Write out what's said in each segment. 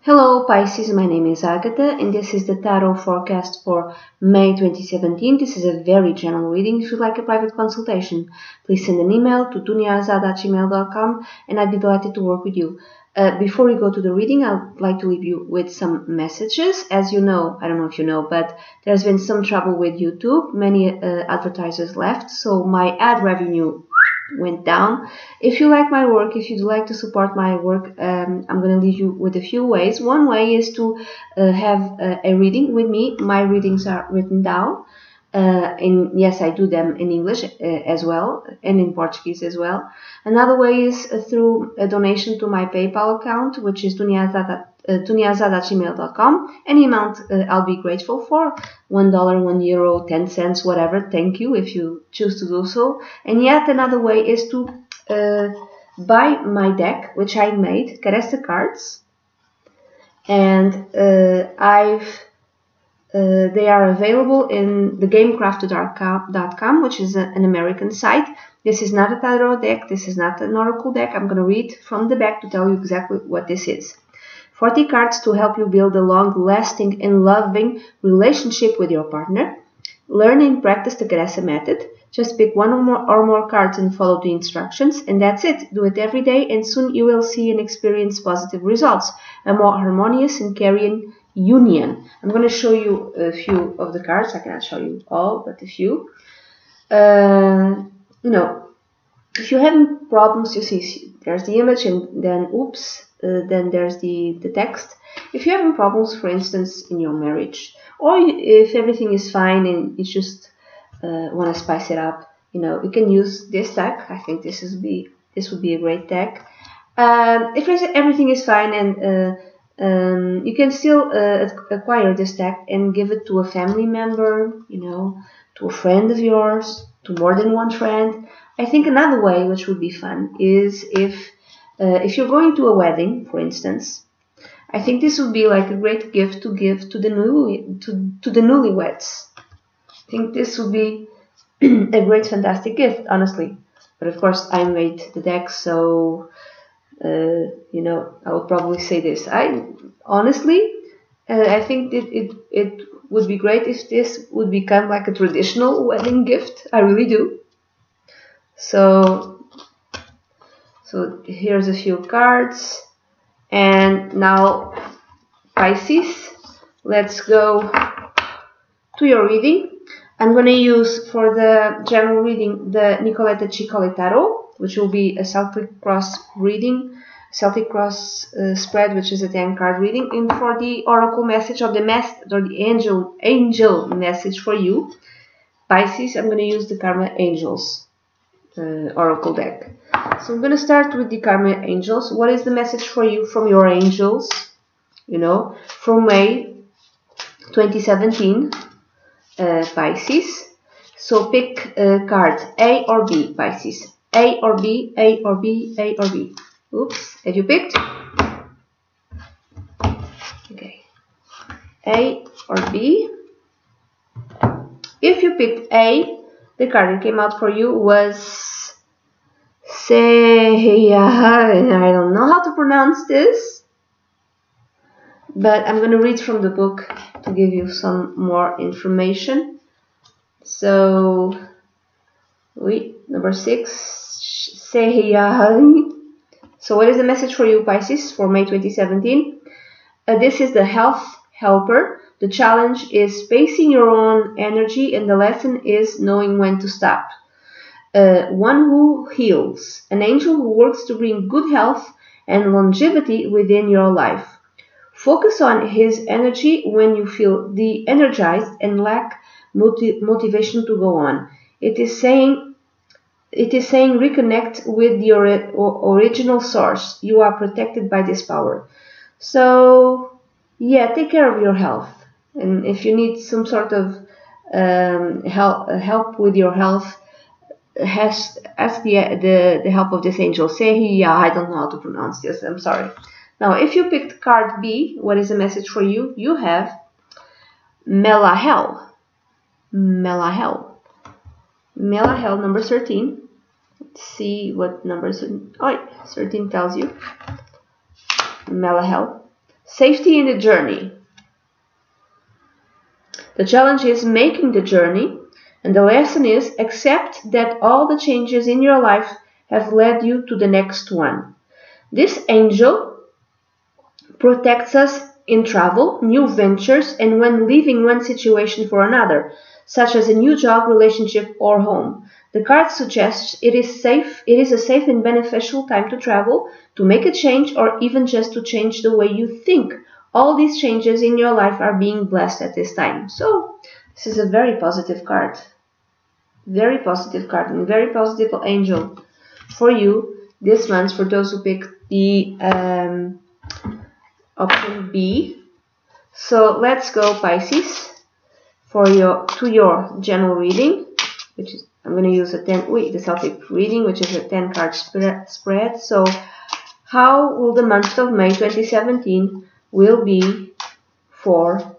Hello Pisces, my name is Agatha and this is the tarot forecast for May 2017. This is a very general reading. If you'd like a private consultation, please send an email to dunyazade@gmail.com and I'd be delighted to work with you. Before we go to the reading, I'd like to leave you with some messages. As you know, I don't know if you know, but there's been some trouble with YouTube. Many advertisers left, so my ad revenue went down. If you like my work, if you'd like to support my work, I'm going to leave you with a few ways. One way is to have a reading with me. My readings are written down. Yes, I do them in English as well and in Portuguese as well. Another way is through a donation to my PayPal account, which is dunyazade@gmail.com. Any amount I'll be grateful for. $1, €1, 10 cents, whatever. Thank you if you choose to do so. And yet another way is to buy my deck, which I made, Karezza Cards. And they are available in thegamecrafted.com, which is an American site. This is not a tarot deck. This is not an oracle deck. I'm going to read from the back to tell you exactly what this is. 40 cards to help you build a long-lasting and loving relationship with your partner. Learn and practice the Karezza method. Just pick one or more cards and follow the instructions, and that's it. Do it every day, and soon you will see and experience positive results. A more harmonious and caring union. I'm going to show you a few of the cards. I cannot show you all, but a few. If you're having problems, you see there's the image and then oops, then there's the text. If you're having problems, for instance, in your marriage, or if everything is fine and you just want to spice it up, you can use this deck. I think this would be a great deck. If everything is fine and you can still acquire this deck and give it to a family member, to a friend of yours, to more than one friend. I think another way, which would be fun, is if you're going to a wedding, for instance. I think this would be like a great gift to give to the newlyweds. I think this would be a great, fantastic gift, honestly. But of course, I made the deck, so I would probably say this. I think it would be great if this would become like a traditional wedding gift. I really do. So here's a few cards, and now Pisces, let's go to your reading. I'm going to use for the general reading the Nicoletta Ciccole Tarot, which will be a Celtic Cross reading, Celtic Cross spread, which is a 10-card reading. And for the oracle message or the angel message for you, Pisces, I'm going to use the Karma Angels oracle deck. So I'm going to start with the Karma Angels. What is the message for you from your angels? From May 2017, Pisces. So pick card A or B, Pisces. A or B, A or B, A or B. Oops, have you picked? Okay. A or B. If you picked A, the card that came out for you was I don't know how to pronounce this, but I'm going to read from the book to give you some more information. So, number 6, So what is the message for you, Pisces, for May 2017? This is the health helper. The challenge is spacing your own energy, and the lesson is knowing when to stop. One who heals, an angel who works to bring good health and longevity within your life. Focus on his energy when you feel de-energized and lack motivation to go on. It is saying reconnect with your original source. You are protected by this power. So yeah, take care of your health. And if you need some sort of help with your health, ask the help of this angel. I don't know how to pronounce this. I'm sorry. Now, if you picked card B, what is the message for you? You have Melahel. Melahel, number 13. Let's see what number 13 tells you. Melahel. Safety in the journey. The challenge is making the journey, and the lesson is accept that all the changes in your life have led you to the next one. This angel protects us in travel, new ventures, and when leaving one situation for another, such as a new job, relationship, or home. The card suggests it is a safe and beneficial time to travel, to make a change, or even just to change the way you think. All these changes in your life are being blessed at this time. So, this is a very positive card. Very positive card and very positive angel for you this month, for those who picked the option B. So let's go, Pisces, for your general reading, which is, I'm going to use the Celtic reading, which is a 10 card spread. So how will the month of May 2017 will be for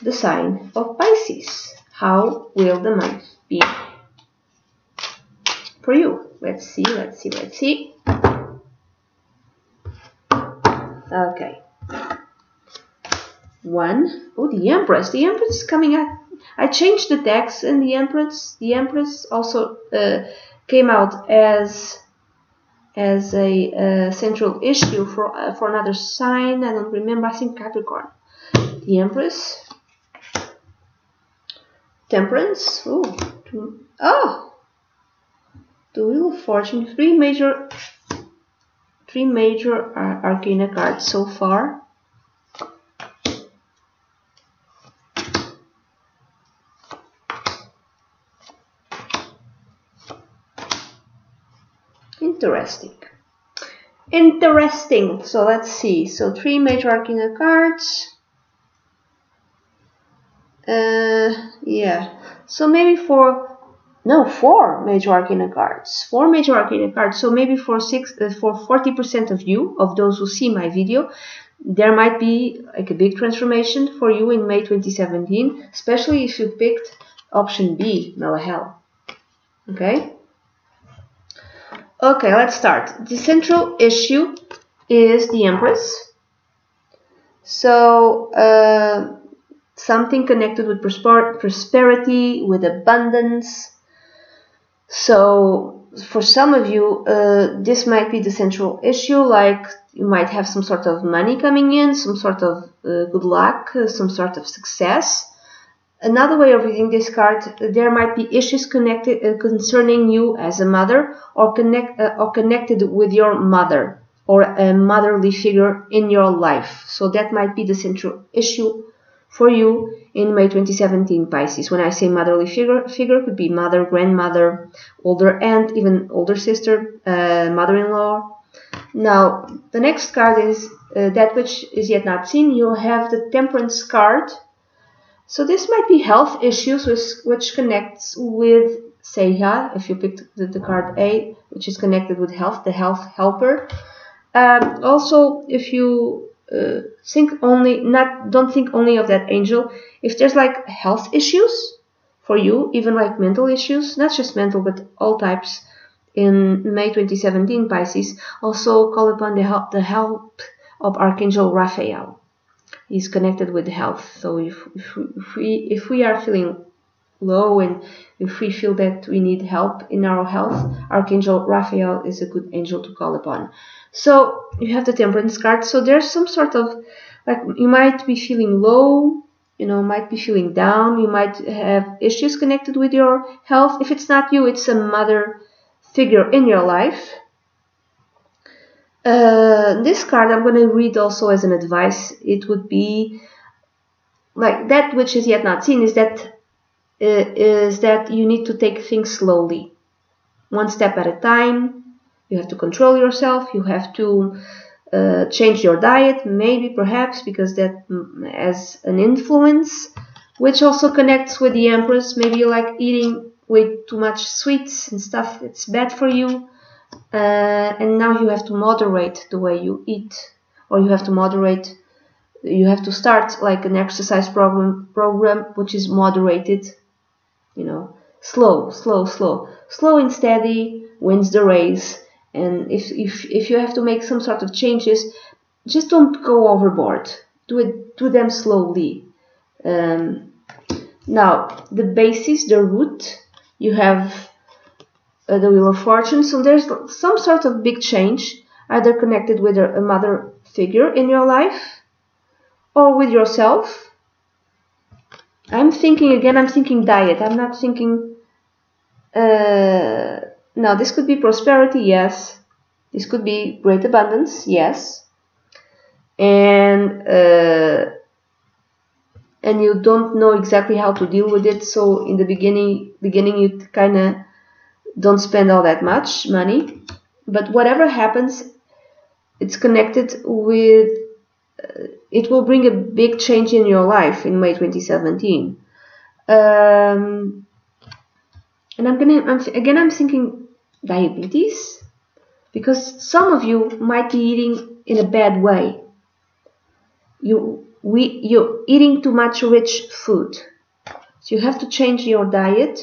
the sign of Pisces? How will the month be for you? Let's see. Okay. One. Oh, the Empress. The Empress is coming out. I changed the text, and the Empress also came out as a central issue for another sign. I don't remember. I think Capricorn. The Empress. Temperance. Oh. The Wheel of Fortune. Three major arcana cards so far. Interesting. So let's see. So 3 major arcana cards. Yeah. So maybe 4 major arcana cards. 4 major arcana cards. So maybe for 40% of those who see my video, there might be like a big transformation for you in May 2017, especially if you picked option B, Melahel. Okay. Okay, let's start. The central issue is the Empress. So something connected with prosperity, with abundance. So for some of you, this might be the central issue, like you might have some sort of money coming in, some sort of good luck, some sort of success. Another way of reading this card, there might be issues connected concerning you as a mother, or connected with your mother, or a motherly figure in your life. So that might be the central issue for you in May 2017, Pisces. When I say motherly figure could be mother, grandmother, older aunt, even older sister, mother-in-law. Now, the next card is that which is yet not seen. You have the Temperance card. So this might be health issues, which connects with Seiha, if you picked the card A, which is connected with health, the health helper. Also, if you don't think only of that angel, if there's like health issues for you, even like mental issues, not just mental, but all types, in May 2017, Pisces, also call upon the help of Archangel Raphael. He's connected with health. So if we are feeling low, and if we feel that we need help in our health, Archangel Raphael is a good angel to call upon. So you have the Temperance card. So there's some sort of, like, you might be feeling low, might be feeling down, you might have issues connected with your health. If it's not you, it's a mother figure in your life. This card I'm going to read also as an advice. It would be like that which is yet not seen is that you need to take things slowly, one step at a time. You have to control yourself. You have to change your diet, maybe, perhaps, because that has an influence, which also connects with the Empress. Maybe you like eating way too much sweets and stuff. It's bad for you. And now you have to moderate the way you eat, or you have to start like an exercise program which is moderated, slow and steady wins the race. And if you have to make some sort of changes, just don't go overboard. Do them slowly. Now, the basis, the root, you have the Wheel of Fortune. So there's some sort of big change, either connected with a mother figure in your life or with yourself. I'm thinking diet. I'm not thinking, no, this could be prosperity, yes. This could be great abundance, yes. And you don't know exactly how to deal with it. So in the beginning you kind of don't spend all that much money. But whatever happens, it's connected with, it will bring a big change in your life in May 2017. And I'm thinking diabetes, because some of you might be eating in a bad way. You're eating too much rich food, so you have to change your diet.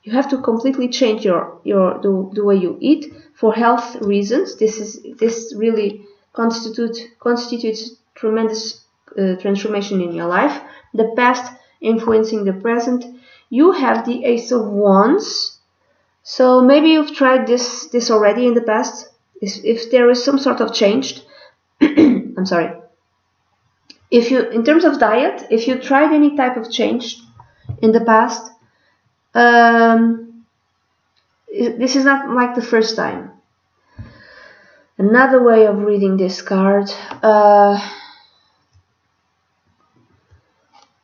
You have to completely change the way you eat for health reasons. This really constitutes tremendous transformation in your life. The past influencing the present. You have the Ace of Wands, so maybe you've tried this already in the past. If there is some sort of change, I'm sorry. If you, in terms of diet, if you tried any type of change in the past, this is not like the first time. Another way of reading this card,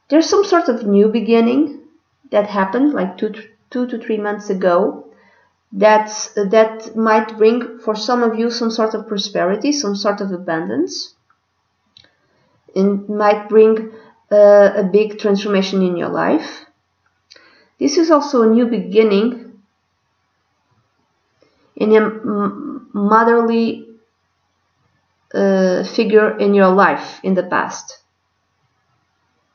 there's some sort of new beginning that happened like two to 3 months ago. That might bring for some of you some sort of prosperity, some sort of abundance. It might bring a big transformation in your life. This is also a new beginning in a motherly figure in your life in the past.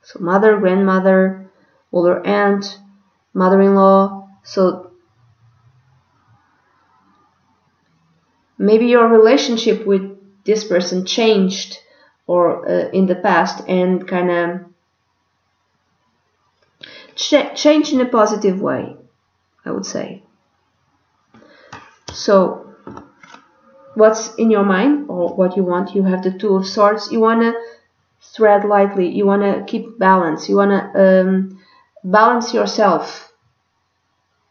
So mother, grandmother, older aunt, mother-in-law. So maybe your relationship with this person changed or in the past, and kind of change in a positive way, I would say. So what's in your mind or what you want? You have the Two of Swords. You want to thread lightly. You want to keep balance. You want to balance yourself.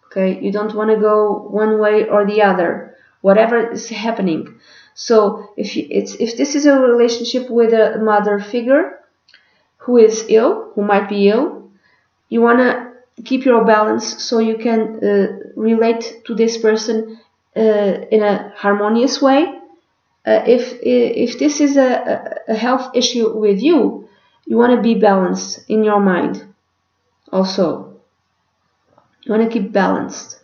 Okay, you don't want to go one way or the other, whatever is happening. So if this is a relationship with a mother figure who is ill, who might be ill, you want to keep your balance so you can relate to this person in a harmonious way. If this is a health issue with you, you want to be balanced in your mind. Also, you want to keep balanced.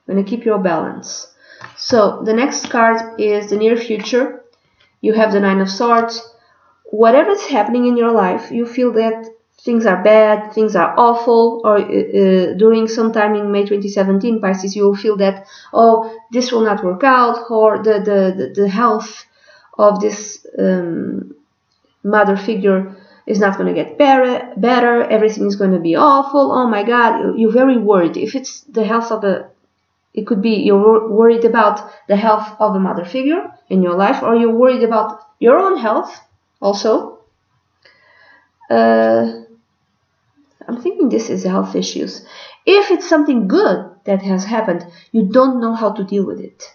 You want to keep your balance. So the next card is the near future. You have the Nine of Swords. Whatever is happening in your life, you feel that things are bad, things are awful, or during some time in May 2017, Pisces, you will feel that, oh, this will not work out, or the health of this mother figure is not going to get better, everything is going to be awful, oh my God, you're very worried. If it's the health of it could be you're worried about the health of a mother figure in your life, or you're worried about your own health also. I'm thinking this is health issues. If it's something good that has happened, you don't know how to deal with it.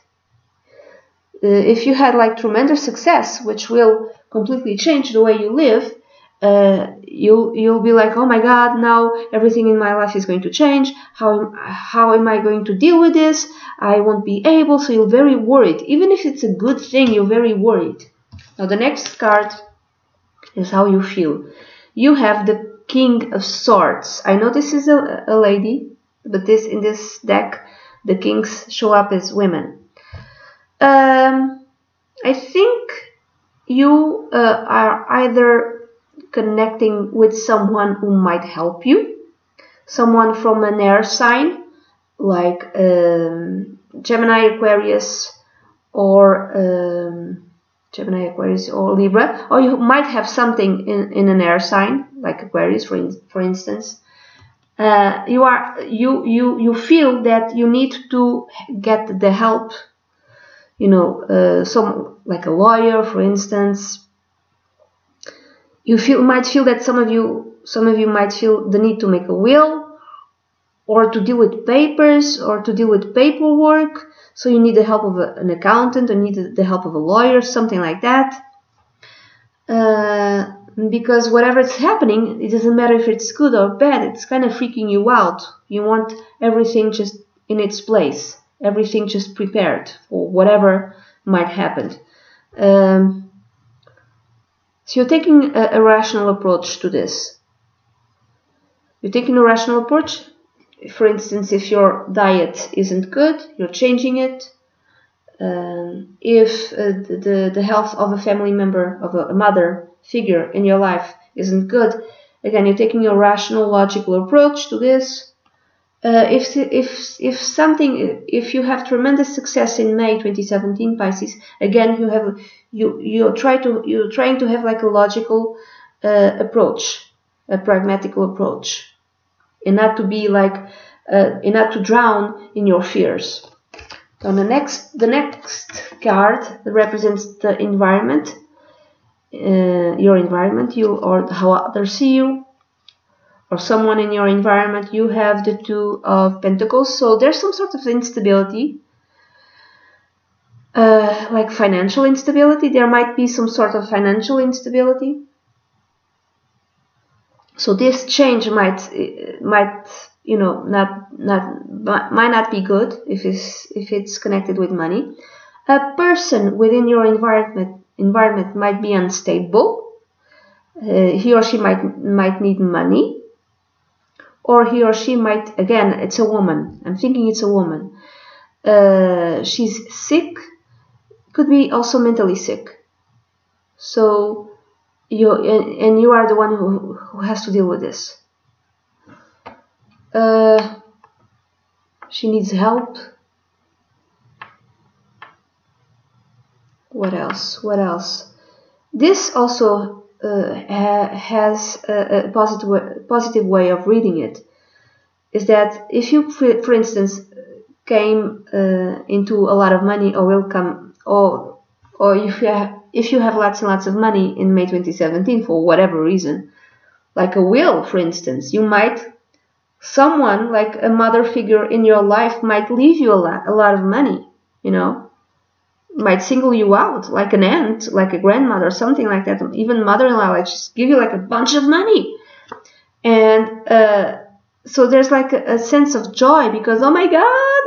If you had like tremendous success, which will completely change the way you live, you'll be like, oh my God, now everything in my life is going to change. How am I going to deal with this? I won't be able. So you're very worried. Even if it's a good thing, you're very worried. Now the next card is how you feel. You have the King of Swords. I know this is a lady, but in this deck, the kings show up as women. I think you are either connecting with someone who might help you, someone from an air sign like Gemini, Aquarius, or Gemini, Aquarius, or Libra, or you might have something in an air sign like Aquarius, for instance. You feel that you need to get the help, you know, some like a lawyer, for instance. You might feel that some of you might feel the need to make a will, or to deal with papers, or to deal with paperwork. So you need the help of an accountant, or need the help of a lawyer, something like that. Because whatever is happening, it doesn't matter if it's good or bad, it's kind of freaking you out. You want everything just in its place, everything just prepared for whatever might happen. So you're taking a rational approach to this. You're taking a rational approach. For instance, if your diet isn't good, you're changing it. If the health of a family member, of a mother figure in your life isn't good, again, you're taking a rational, logical approach to this. If you have tremendous success in May 2017, Pisces, again, you're trying to have like a logical approach, a pragmatical approach, and not to be like, and not to drown in your fears. So the next card represents the environment, your environment, you, or how others see you, or someone in your environment. You have the Two of Pentacles, so there's some sort of instability, like financial instability. There might be some sort of financial instability. So this change might you know, might not be good if it's connected with money. A person within your environment might be unstable. He or she might need money, or he or she might, again, it's a woman. I'm thinking it's a woman. She's sick. Could be also mentally sick. So you are the one who has to deal with this. She needs help. What else? This also has a positive way of reading it. Is that if you, for instance, came into a lot of money, or will come, or if you have lots and lots of money in May 2017 for whatever reason, like a will, for instance, someone like a mother figure in your life might leave you a lot of money, you know, might single you out, like an aunt, like a grandmother, something like that, even mother-in-law, like just give you like a bunch of money. And so there's like a sense of joy, because oh my god,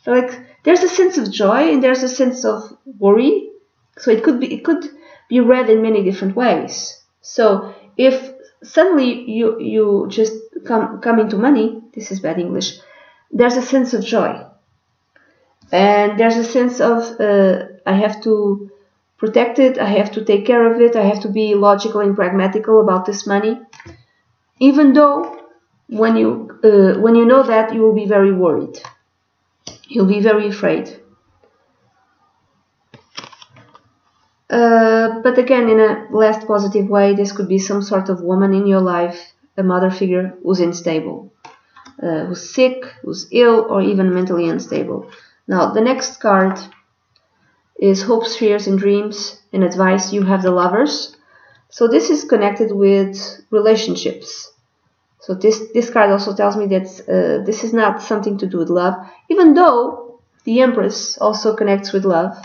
like there's a sense of joy and there's a sense of worry. So it could be read in many different ways. So if suddenly you just come into money, this is bad English, there's a sense of joy, and there's a sense of I have to protect it, I have to take care of it, I have to be logical and pragmatical about this money, even though when you know that, you will be very worried, you'll be very afraid. But again, in a less positive way, this could be some sort of woman in your life, a mother figure who's unstable, who's sick, who's ill, or even mentally unstable. Now, the next card is hopes, fears, and dreams, and advice. You have the Lovers. So this is connected with relationships. So this card also tells me that this is not something to do with love, even though the Empress also connects with love.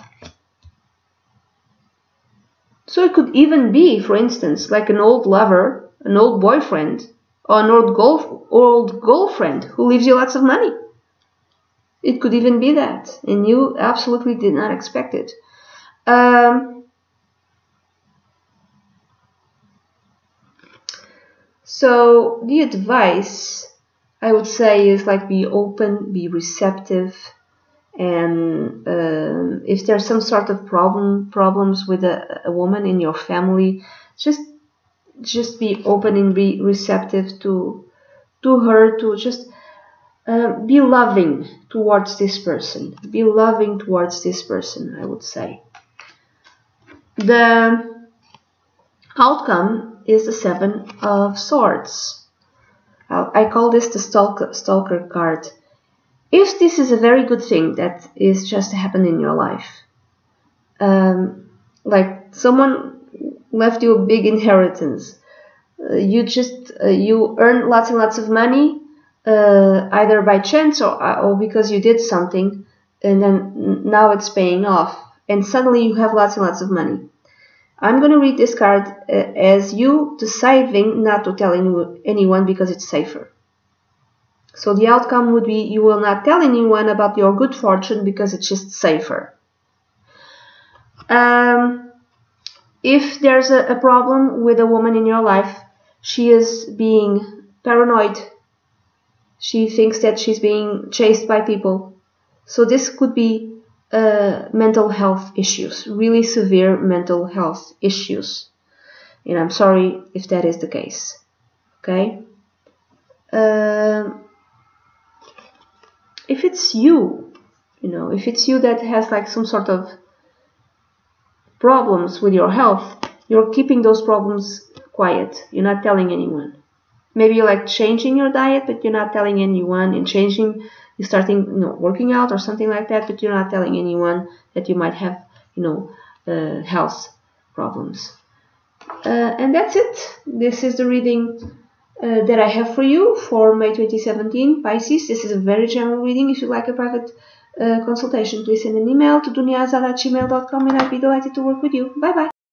So it could even be, for instance, like an old lover, an old boyfriend, or an old girlfriend who leaves you lots of money. It could even be that, and you absolutely did not expect it. So the advice, I would say, is like be open, be receptive, and if there's some sort of problems with a woman in your family, just be open and be receptive to her, to just be loving towards this person. Be loving towards this person, I would say. The outcome is the Seven of Swords. I call this the stalker card. If this is a very good thing that is just happened in your life, like someone left you a big inheritance, you earn lots and lots of money, either by chance or because you did something, and then now it's paying off, and suddenly you have lots and lots of money. I'm going to read this card as you deciding not to tell anyone because it's safer. So the outcome would be you will not tell anyone about your good fortune because it's just safer. If there's a problem with a woman in your life, she is being paranoid. She thinks that she's being chased by people. So this could be mental health issues, really severe mental health issues. And I'm sorry if that is the case. Okay? If it's you, if it's you that has like some sort of problems with your health, you're keeping those problems quiet. You're not telling anyone. Maybe you're like changing your diet, but you're not telling anyone, and you're starting, working out or something like that, but you're not telling anyone that you might have, health problems. And that's it. This is the reading that I have for you for May 2017, Pisces. This is a very general reading. If you'd like a private consultation, please send an email to dunyazade@gmail.com, and I'd be delighted to work with you. Bye bye.